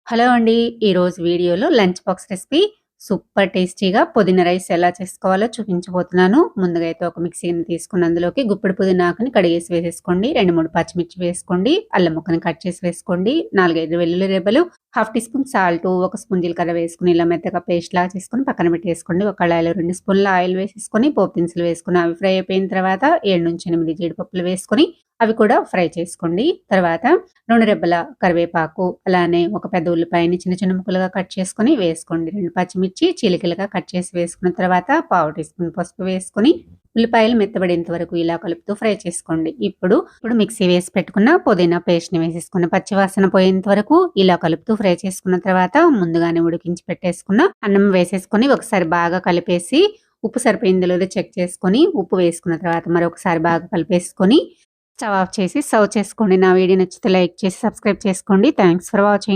Hello అండి. ఈరోజు వీడియోలో లంచ్ బాక్స్ రెసిపీ సూపర్ టేస్టీగా పుదీనా రైస్ ఎలా చేసుకోవాలో చూపించబోతున్నాను. ముందుగా అయితే ఒక మిక్సీని తీసుకుని అందులోకి గుప్పెడు పుదీనా ఆకుని కడిగేసి వేసేసుకోండి. 2, 3 పచ్చిమిర్చి వేసుకోండి. అల్లం ముక్కని కట్ చేసి వేసుకోండి. 4, 5 వెల్లుల్లి రెబ్బలు, half teaspoon salt, 1 spoon జీలకర్ర వేసుకొని ఇలా మెత్తగా పేస్ట్ లాగా చేసుకొని పక్కన పెట్టేసుకోండి. ఒక కళాయిలో 2 స్పూన్ల ఆయిల్ వేసేసుకొని పోపు దినుసులు వేసుకొని అవి ఫ్రై అయిపోయిన తర్వాత 7-8 జీడిపప్పులు వేసుకొని అవి కూడా ఫ్రై చేసుకోండి. తర్వాత 2 రెబ్బల కరివేపాకు, అలానే ఒక పెద్ద ఉల్లిపాయని చిన్న చిన్న ముక్కలుగా కట్ చేసుకొని వేసుకోండి. 2 పచ్చిమిర్చి చీలికలుగా కట్ చేసి వేసుకున్న తర్వాత పావు టీ స్పూన్ పసుపు వేసుకొని ఉల్లిపాయలు మెత్తబడేంత వరకు ఇలా కలుపుతూ ఫ్రై చేసుకోండి. ఇప్పుడు మిక్సీ వేసి పెట్టుకున్న పుదీనా పేస్ట్‌ని వేసేసుకొని పచ్చివాసన పోయేంత వరకు ఇలా కలుపుతూ ఫ్రై చేసుకున్న తర్వాత ముందుగానే ఉడికించి పెట్టేసుకున్న అన్నం వేసేసుకొని ఒకసారి బాగా కలిపేసి ఉప్పు సరిపోయిందో లేదో చెక్ చేసుకొని ఉప్పు వేసుకున్న తర్వాత మరొకసారి బాగా కలిపేసుకొని స్టవ్ ఆఫ్ చేసి సర్వ్ చేసుకోండి. నా వీడియో నచ్చితే లైక్ చేసి సబ్స్క్రైబ్ చేసుకోండి. Thanks for watching.